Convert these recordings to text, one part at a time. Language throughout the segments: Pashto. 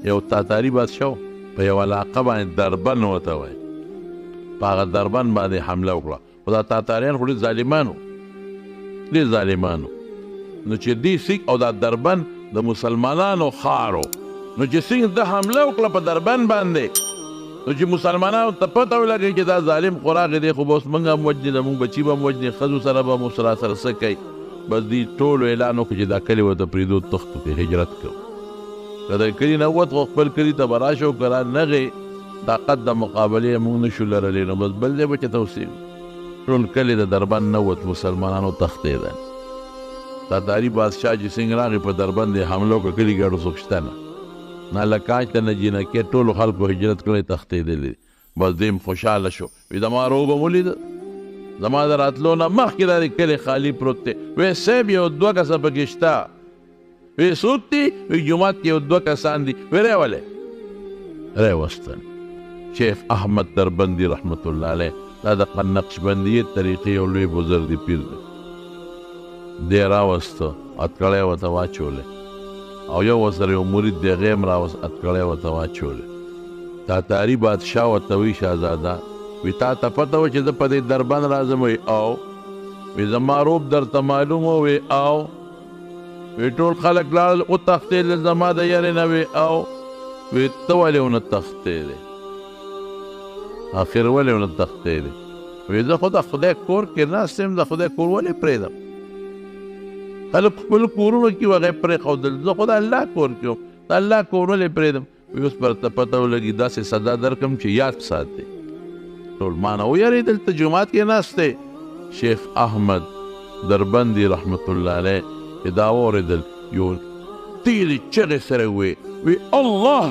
یو تاتاري بادشاه په یو علاقه باندې دربند ورته وایي، په هغه دربند باندې حمله وکړه. خو دا تاتاریان خو ډېر ظالمانو، ډېر ظالمانو. نو چې دې سیک او دا دربند د مسلمانانو ښار و، نو چې څنګه ده حمله وکړه په دربند باندې، نو چې مسلمانانو ته پته ولګوي چې دا ظالم خو راغی دی، خو به اوس موږ هم وجني، زموږ بچي به هم وجني، ښځو سره به مو سراسر څه کوي. بس دوی ټولو اعلان وکړو چې دا کلي ورته پرېږدو، تښتو پرې هجرت کوو. که د کلي نه ووت خو خپل کلي ته به راشه او که را نغې طاقت د مقابلې موږ نشو لرلی، نو بس بل ځای به چې ته اوسېږو. ټول کلي د دربند نه ووت، مسلمانانو تښتېدل. تاتاري بادشاه چې څنګه راغی په دربند یې حمله وکړه، کلي ګډو څوک شته نه، نه لکاج ته نه جینکې، ټولو خلکو هجرت کړی، تښتېدلي. بس دوی خوشحاله شو، وي زما روغ به ولیده، زما د راتلو نه مخکې دا د کلي خالي پروت دی. وی صاحب یو دوه کسه پکې شته. وی څوک دي؟ وی جومات کې یو دوه کسان دي. وی راولئ، راوستل. شیخ احمد دربندي رحمت الله علیه، دا د نقشبندیې طریقې یو لوی بزرګ دی، پیر دی. دی راوسته، اتکړی ورته واچولې، او یو ورسره یو مرید دی، هغې هم راوست، اتکړی ورته واچولې. تاتاري بادشاه ورته وایي شهزاده، وی تا ته پته وه چې زه په دې دربند راځم؟ وی او. وی زما روب درته معلوم و؟ وی او. وی ټول خلک لاړل وتښتېدل زما د یارې نه؟ وی او. وی ته ولې ونه تښتېدې؟ آخر ولې ونه تښتېدې؟ وی زه خو د خدای کور کې ناست یم، د خدای کور ولې پرېږدم؟ خلک خپل کورونو کې هغې پرېښودل، زه خو د الله کور کې وم، د الله کور ولې پرېږدم؟ وی اوس به درته پته ولګي، داسې سزا درکړم چې یاد ساتې. ټول ما نه ویرېدل، ته جومات کې ناست دی. شیخ احمد دربندي رحمت الله علیه چې دا واورېدل، یو تیزې چغې سره وی الله،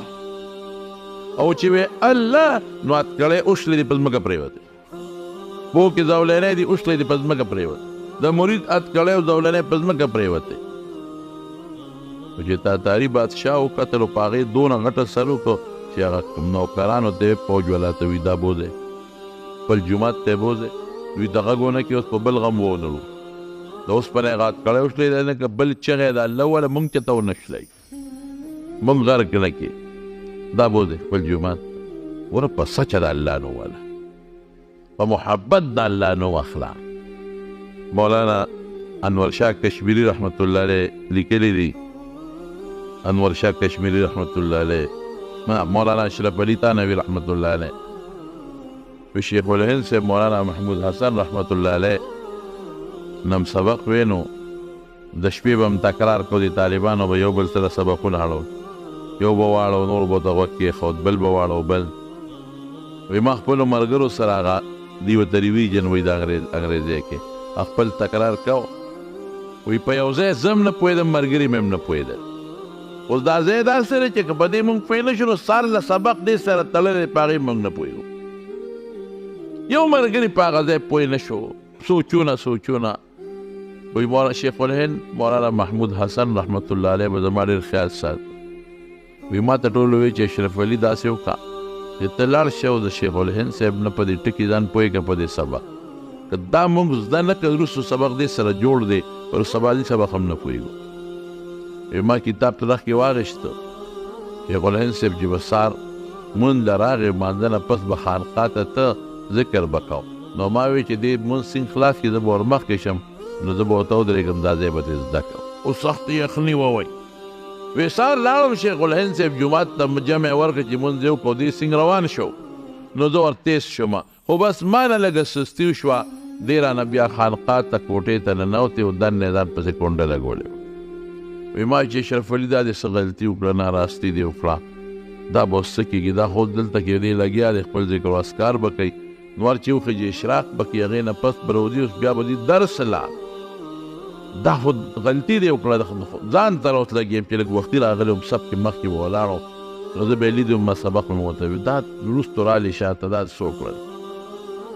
او چې وی الله نو اتکړی اوښلی دې په ځمکه پرېوتی، پوه کې زولنی دي اوښلی دې په ځمکه پرېوتی، د مرید اتکړی او زولنی په ځمکه پرېوتی. چې تاتاري بادشاه وکتل او په هغې دونه غټه سر وکړو چې هغه نوکرانو ته فوج والا ته وي دا بوځئ، خپل جومات ته یې بوځئ. دوی د غږ ونه کړي، اوس په بل غم وونړو، د اوسپنې هغه اتکړی وشلی دی، نه که بل چغې د الله وله مونږ چې ته ونه شلی، مونږ غرق نه کړي، دا بوځئ خپل جومات. وره په سچه د الله نو واله، په محبت د الله نو اخلا. مولانا انور شاه کشمیری رحمت الله علیه لیکلی دی، انور شاه کشمیری رحمت الله علیه، مولانا اشرف علي تانوي رحمت الله علیه، شیخ الهند صاحب مولانا محمود حسن رحمت الله علیه نم سبق وینو، د شپې به هم تکرار کو، د طالبانو به یو بل سره سبقونه اړول، یو به واړو نور به ته غوږ کېښود، بل به واړو بل. وی ما خپلو ملګرو سره هغه دوی ورته ریویژن وایي د انګریزۍ کې، خپل تکرار کو. وی په یو ځای زه هم نه پوهېدم، ملګري مې هم نه پوهېدل. اوس دا ځای داسې دی چې که په دې مونږ پوه نه شو، نو سار له سبق دې سره تړلی په هغې مونږ نه پوهېږو. یو ملګري په هغه ځای پوه نه شو، سوچونه. وی مولانا شیخ الهند مولانا محمود حسن رحمت الله علیه به زما ډېر خیال سات. وی ما ته ټولو وایي چې اشرف علي داسې وکړه چې ته لاړ شې او د شیخ الهند صاحب نه په دې ټکي ځان پوهېږه په دې سبق، که دا مونږ زده نه کړو وروستو سبق دې سره جوړ دی، پر سبا دې سبق هم نه پوهېږو. ما کتاب ته رخ کې واغېشته، شیخ الهند صاحب چې به سار مونځ له راغې مانځه نه پس به خانقاه ته ته ذکر به کوو، نو ما وی چې دې مونځ سینګ خلاص کړي، زه به ور مخکې شم، نو زه به ورته ودرېږم، دا ځای به ترې زده کوم. اوس سخت یخني ووی. وی سار لاړم شیخ الهند صاحب جومات ته جمع ورکړه چې مونځ یې وکړو، دې سینګ روان شو، نو زه ور تیز شوم، خو بس ما نه لږه سستي وشوه، دې رانه بیا خانقاه ته کوټې ته ننوتې او دننه یې ځان پسې کونډه لګولې. وی ما چې اشرف علي دا دې څه غلطي وکړه، ناراستي دې وکړه، دا به اوس څه کېږي، دا خو دلته کې دې لګیا دی، خپل ذکر و اذکار به کوي، نور چې وخېږي اشراق به کوي، هغې نه پس به راوځي، اوس بیا به دې درس لا، دا خو غلطي دې وکړه، ځان ته راوس لګېم چې لږ وختي راغلی وم، صف کې مخکې به ولاړ وم، نو زه به یې لیدم، ما سبق مې ورته وي، دا وروستو رالې شاته، دا څه وکړل؟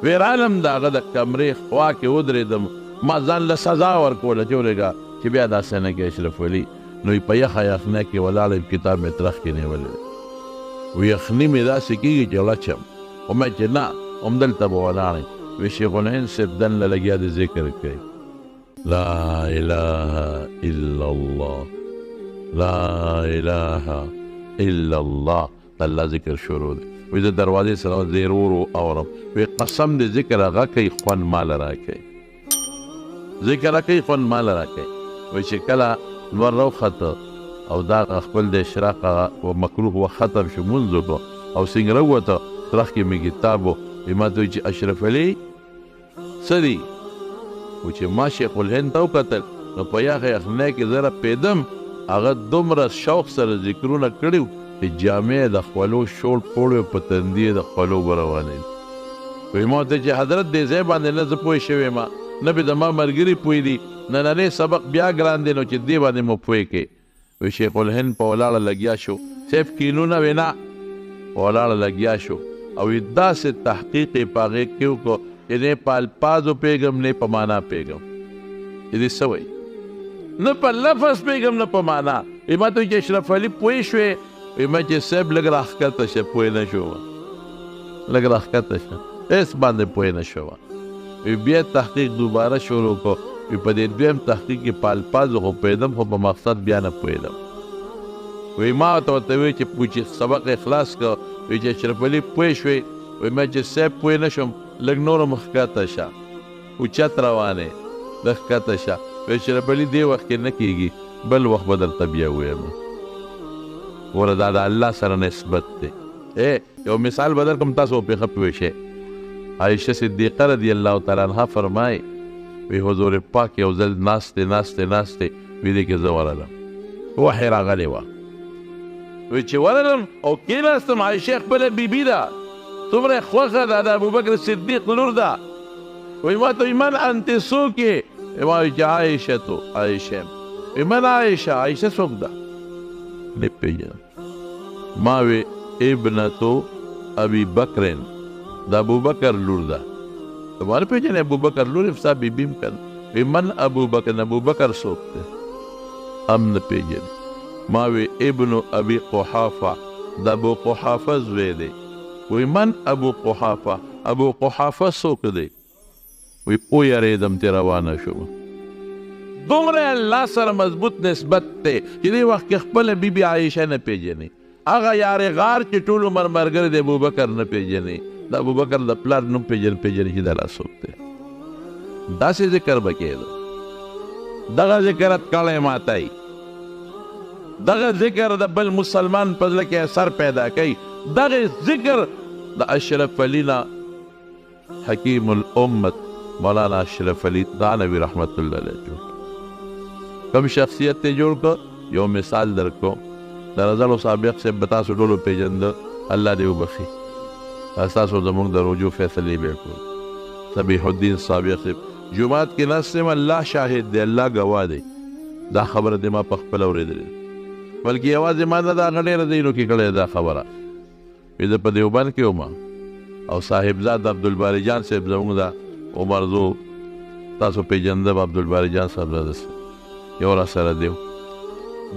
وی رالم د هغه د کمرې خوا کې ودرېدم، ما ځان له سزا ورکوله چې ورېږه چې بیا داسې نه کې اشرف علي، نو په یخه یخنۍ کې ولاړ یم، کتاب مې ترخ کې نیولی دی. وی یخني مې داسې کېږي چې لچم، خو ما چې نه همدلته به ولاړ یم. وی شیخ الهند صاحب دننه لګیا د ذکر کوي، لا اله الا الله، لا اله الا الله. د الله ذکر شروع دی. وایي د دروازې سره زیر ورو اورم. وایي قسم د ذکر هغه کوي خوند مال راکوي. ذکر هغه کوي خوند مال راکوي. وایي چې کله نور راوخته او دا خپل د اشراق و مکروه و ختم شو مونځ وکړو او څنګه راووته ترخ کې مې کتاب و. ما ته وایي چې اشرف علي څه دي؟ و چې ما شیخ الهند ته وکتل نو په یخه یخنۍ کې زه راپېدم. هغه دومره شوق سره ذکرونه کړي چې جامې د خولو شوړ پوړ په تندي د خولو به روانې. وایي ما ته چې حضرت دې ځای باندې نه زه پوه شوی ما نه به د ما ملګري پوه دي نننی سبق بیا ګران دی نو چې دې باندې مو پوه کې. وایي شیخ الهند په ولاړه لګیا شو. صرف کینونه وینا په ولاړه لګیا شو او داسې تحقیق یې په هغې کې وکړو چې نه په الفاظو پوهېږم نه په معنا پوهېږم. چې دې څه وایي نه په لفظ پوهېږم نه په معنا. وایي ما ته وایي چې اشرف علي پوه شوې؟ وایي ما چې صاحب لږ راښکته شه پوه نه شوم. لږ راښکته شه هېڅ باندې پوه نه شوم. وایي بیا تحقیق دوباره شروع کړو. وایي په دې دویم تحقیق کې په الفاظو خو پوهېدم خو په مقصد بیا نه پوهېدم. وایي ما ورته وایي چې سبق اخلاص کړ. وایي چې اشرف علي پوه شوې؟ وایي ما چې صاحب پوه نه شوم لږ نور مخکته شه اوچت روانې لږ ښکته شه. وایي اشرف علي دې وخت کې نه کېږي بل وخت به درته بیا ووایم. ګوره دا د الله سره نسبت دی. یو مثال به درکړم تاسو پېښه پوه شئ. عایشه صدیقه رضی الله تعالی عنها فرمایي وایي حضور پاک یو ځل ناستې وایي دې کې زه ورغلم وحی راغلی وه. وایي چې ورغلم او کېناستم عایشه خپله بیبي ده څومره خوښه ده د ابوبکر صدیق لور ده. وایي ما ته وایي من انت څوک یې؟ ما وایي چې عایشه. وایي من عایشه څوک ده؟ نه پېژنم. ما وی ابنتو ابي بکرن د ابوبکر لور ده. ته ما نه پېژنې ابوبکر لور ستا بیبي م که نه. وی من ابوبکر ابوبکر څوک دی؟ هم نه پېژنې. ما وی ابنو ابي قحافه د ابو قحافه زوی دی. وی من ابو قحافه څوک دی؟ وی ویرېدم چې روانه شوم. دومره الله سره مضبوط نسبت دی چې دې وخت کې خپله بیبي عایشه نه پېژني. هغه یار غار چې ټول عمر ملګری د ابوبکر نه پېژني. د ابوبکر د پلار نوم پېژني چې دا لا څوک دی. داسې ذکر به کېده. دغه ذکر اتکړی ماتای. دغه ذکر د بل مسلمان په زړه کې اثر پیدا کوي. دغه ذکر د اشرف علي نه حکیم الامت مولانا اشرف علي تھانوي رحمت الله علیه جوړ کوم شخصیت ته جوړ کړ. یو مثال درکو د رضا سابق سے بتاسو ټولو پیژنده الله دې وبخي. تاسو زموږ د رجوع فیصلې به وکړو. صبیح الدین سابق سے جمعات کې ناستم الله شاهد دی الله ګواه دی. دا خبره دې ما په خپله اورېدلې بلکې یوازې ما نه دا ډېره ځایونو کې کړې دا خبره. وي زه په دیوبند کې وم او صاحبزاد عبدالباري جان صاحب زموږ دا عمر زو تاسو پیژنده عبدالباري جان صاحب یو را سره دی.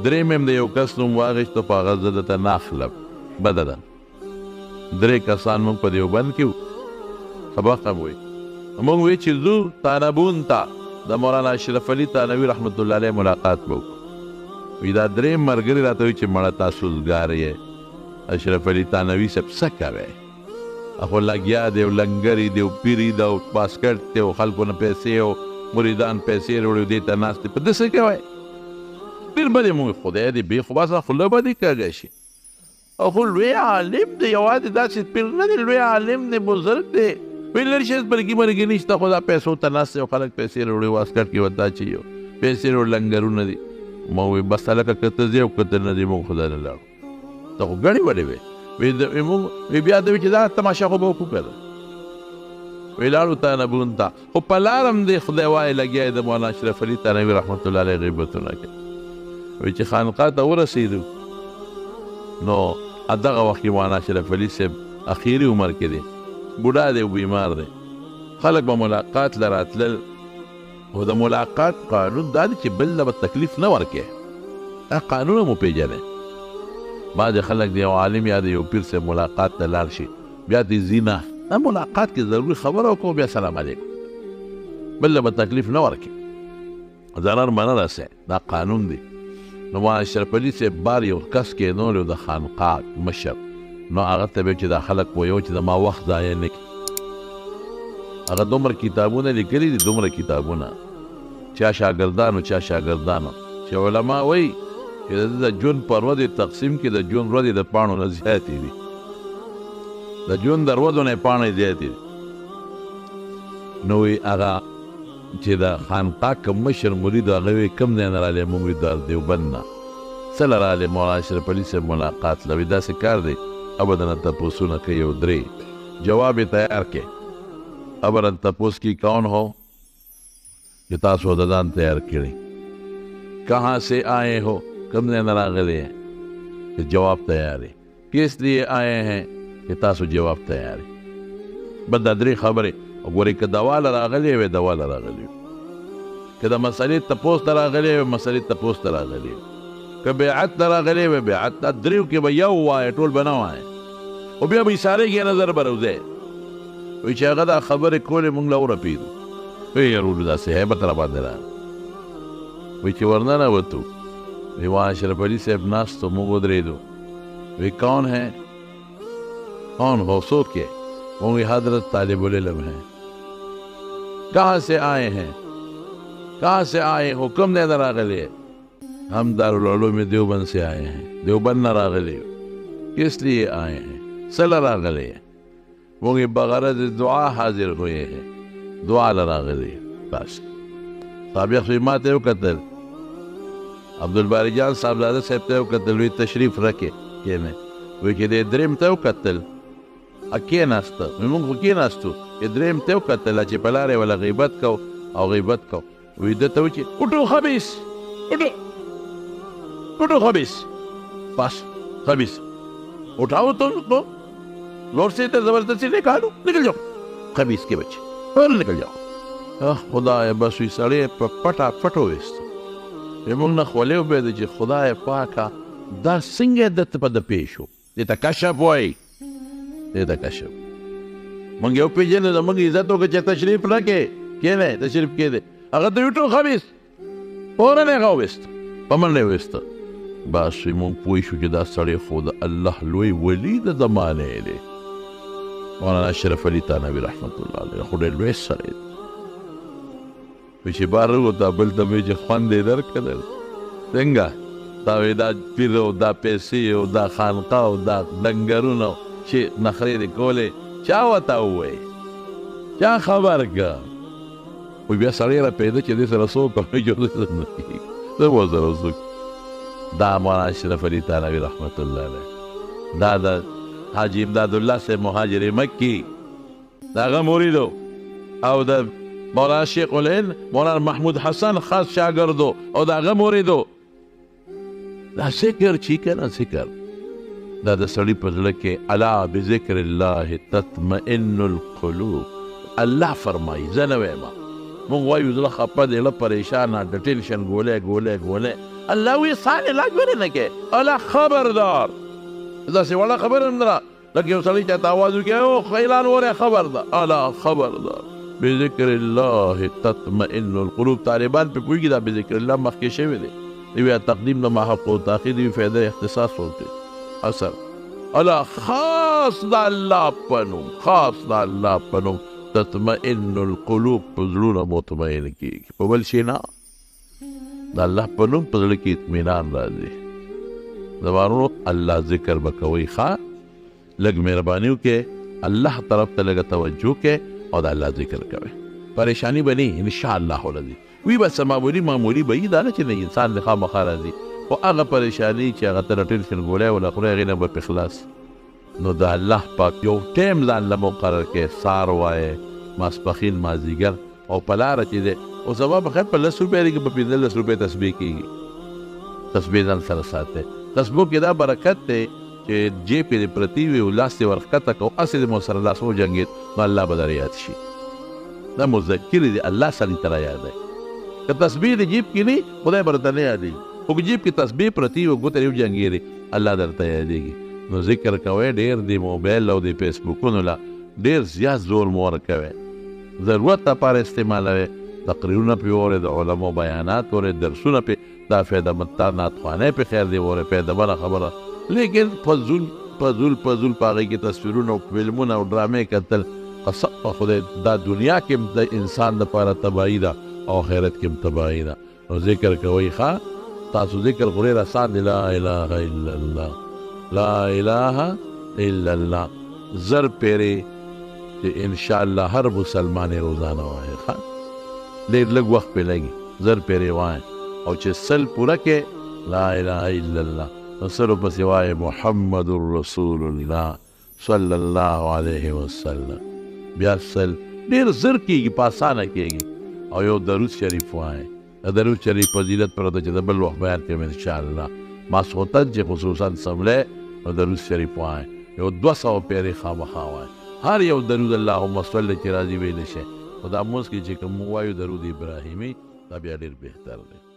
درې مې د یو کس نوم واخیسته په هغه زه درته نه اخلم بده ده. 3 کسان موږ په دیوبند کې وو. سبق هم وایي موږ وایي چې ځو تانبون ته د مولانا اشرف علي تانوي رحمت الله علیه ملاقات به وکړو. وایي دا 3 ملګري راته وایي چې مړه تاسو زګار یې اشرف علي تانوي صاحب څه کوئ؟ خو لګیا دی او لنګري دی او پیري دی او باسکټ دی او خلکو نه پیسې او مریدان پیسې وروړي دې ته ناست دی په ده څه کوئ؟ پیر به دې مونږ خدای دې بې خو باسه خوله به دې کږی شي. او خو لوی عالم دی یوازې داسې پیر نه دی لوی عالم دی بزرګ دی. وایي لرې شي بلکې مرګې نشته خو دا پیسو ته ناست دی او خلک پیسې وروړي واسکټ کې ورته اچوي او پیسې وروړي لنګرونه دي. ما وایي بس هلکه که ته ځې او که ته نه ځې مونږ خدای نه لاړو. ته خو ګڼې ولې وې؟ وی بیا ته وی چې دا تماشه خو به وکړو که ده. وی لاړو تانبون ته خو په لار هم دی خدای وایي لګیا یې د مولانا اشرف علي تانوي رحمت الله علیه غیبتونه کوي. وی چې خانقاه ته ورسېدو نو دغه وخت کې مولانا اشرف علي صاحب اخیري عمر کې دی بوډا دی او بیمار دی. خلک به ملاقات له راتلل خو د ملاقات قانون دا دی چې بل له به تکلیف نه ورکړې. دا قانون مو پېژنئ. بعضې خلک د یو عالم یا د یو پیر صاحب ملاقات ته لاړ شي بیا دې ځي نه. دا ملاقات کې ضروري خبره وکړو بیا سلام علیکم. بل له به تکلیف نه ورکړي ضرر به نه رسئ. دا قانون دی. نو ما اشرف علي صاحب بار یو کس کېنولی د خانقاه مشر نو هغه ته به چې دا خلک ویو چې زما وخت ضایع نه کړي هغه دومره کتابونه لیکلي دي دومره کتابونه چا شاګردانو چې علما وایي چې د جون په ورځې تقسیم کې د جون ورځې د پاڼو نه زیاتې دي د جون د ورځو نه پاڼې زیاتې دي نو وایي هغه چې د خانقاه کوم مشر مرید هغه وایي کوم ځای نه راغلی موږ د دیوبند نه څه له راغلی مولانا اشرف علي صاحب ملاقات له وایي داسې کار دی ابدا تپوسونه کوي یو درې جواب یې تیار کې ابدا تپوس کی کون ہو کہ تاسو د ځان تیار کړي کہاں سے آئے ہو کم نے نہ راغلے ہیں کہ جواب تیار ہے کس لیے آئے ہیں کہ تاسو جواب تیار ہے بد درې خبرې وګورئ که دوا له راغلې وې دوا له راغلې که د مسلې تپوس ته راغلې وې مسلې تپوس ته راغلې که بیعت ته راغلې وې بیعت ته دریو کې به یو وایې ټول به نه وایې او بیا به اشارې کې نظر به روځی وایي چې هغه دا خبرې کولې موږ له ورپېدو وی یارولو داسې هیبت را باندې راغی وایي چې ورننوتو وی وہاں اشرف علي صاحب ناست تو موږ ودرېدو وی کون ہے کون ہو څوک یې وی حضرت طالب العلم ہے کہاں سے آئے ہیں حکم دے راغلے ہم دارالعلوم دیوبند سے آئے ہیں دیوبند نہ راغلے کس لیے آئے ہیں صلی راغلے وہ بغرض دعا حاضر ہوئے ہیں دعا لراغلے بس سابق خدمات ہے قتل عبدالباری جان صاحبزاده صاحب ته وکتل وی تشریف رکې کېنه وی چې د دریم ته وکتل کېناسته موږ خو کېناستو دریم ته وکتل چې په لارې ولا غیبت کو او غیبت کو وی ده ته وچې اٹو خبیث اٹو خبیث بس خبیث اٹھاؤ تو لوٹ سے زبردستی نکل جاؤ خبیث کے بچے اور نکل جاؤ خدای بس وی سړی په پټه پټو ویستو موږ نه خولې وبېده چې خدای پاکه دا څنګه دته په ده پیښ و دې ته کشف وایي دې ته کشف موږ یو پېژنو د موږ عزت وکړه چې تشریف نه کې کېنه تشریف کېده هغه ته ویټو خبیث فورن یې هغه وویست په منډه یې وویسته بس وي موږ پوه شو چې دا سړی خو د الله لوی ولي د زمانې دی مولانا اشرف علي تانوي رحمت الله علیه خو ډېر لوی سړی دی وی چې بار وتا بل ته وی چې خوند یې درکړل څنګه دا وی دا پیر او دا پیسې او دا خانقاه او دا لنګرونه چې نخرې دې کولې چا ورته ووایي چا خبر کړه وی بیا سړی راپېده چې دې سره څوک زه سره څوک دا مولانا اشرف علي تانوي رحمت الله علیه دا د حاجي امداد الله صاحب مهاجر مکی دا هغه مریدو او د مولانا شیخ الهند مولانا محمود حسن خاص شاگردو او دا هغه مریدو دا ذکر چې کنه ذکر دا د سړي په زړه کې الا بذکر الله تطمئن القلوب الله فرمایي زه نه وایم موږ وایو زړه خفه دی زړه پریشان د ټینشن ګولې الله وی سال علاج ولې نه کې الا خبردار داسې وړه خبره هم نه لکه یو سړی چاته آواز وکړي او اعلان وره خبردار الا خبردار بذکر الله تطمئن القلوب طالبان په کوئی دا بذکر الله مخکې شوی دی وی تقدیم د محق او تاخیر وی فائدہ اختصاص ہوتے اثر الا خاص د الله پنوم تطمئن القلوب پزړونه مطمئن کیږي په بل شي نه د الله پنوم پزړه کې اطمینان راځي زمانو الله ذکر بکوي ښه لږ مهرباني وکړئ الله طرف ته لږ توجه کې او د الله ذکر کوي پریشانی بنی ان شاء الله ولدي وی بس معمولی به دا نه چې انسان له خامخا راځي او هغه پریشانی چې هغه تر ټینشن ګولای ولا خوري غینه به اخلاص نو د الله پاک یو ټیم ځان له مقرر کې سار وای ماسپخین مازیګر او پلار چې ده او سبب خیر په 10 روپے کې په 15 روپے تسبیح کیږي تسبیح ځان سره ساتي تسبیح کې دا برکت ده چې جیب کې پرتی وی لاس ورخته کو اصل مو سره لاس و جنگید نو الله بدر یاد شي دا مذکر دی الله سره تر یاد دی که تسبیح دی جیب کې نه خدای برته نه یادي او جیب کې تسبیح پرتی و ګوتې یو جنگیری الله درته یادېږي نو ذکر کوي ډېر دی موبایل او دی فیسبوکونو لا ډېر زیات زور مور کوي ضرورت لپاره استعمالوي تقریرونه پې اورئ د علماو بیانات اورئ درسونه پې دا فایده مند تا ناتخوانۍ په خیر دی وره فایده منه خبره لیکن فضول په هغې کې تصویرونه او فلمونه او ډرامې کتل قسم په خدای دا دنیا کې هم د انسان دپاره تباهي ده او آخرت کې هم تباهي ده نو ذکر کوئ ښه تاسو ذکر خو ډېر اسان دی لا اله الا الله لا اله الا الله زر پیرې چې انشاءالله هر مسلمان یې روزانه وایي ښه ډېر لږ وخت پې لګي زر پیرې وایي او چې سل پوره کې لا اله الا الله نو سلو پسې وایي محمد رسول الله صلی الله علیه وسلم بیا سل ډېر زر کېږي په اسانه کېږي او یو درود شریف وایي د درود شریف فضیلت پر ده چې د بل وخت بیان کړم انشاءالله ماسخوتن چې خصوصا سملی نو درود شریف وایي یو 200 پیرې خامخا وایي هر یو درود اللهم صل چې راځي ویلی شي خو دا مونځ کې چې کوم وایو درود ابراهیمي دا بیا ډېر بهتر دی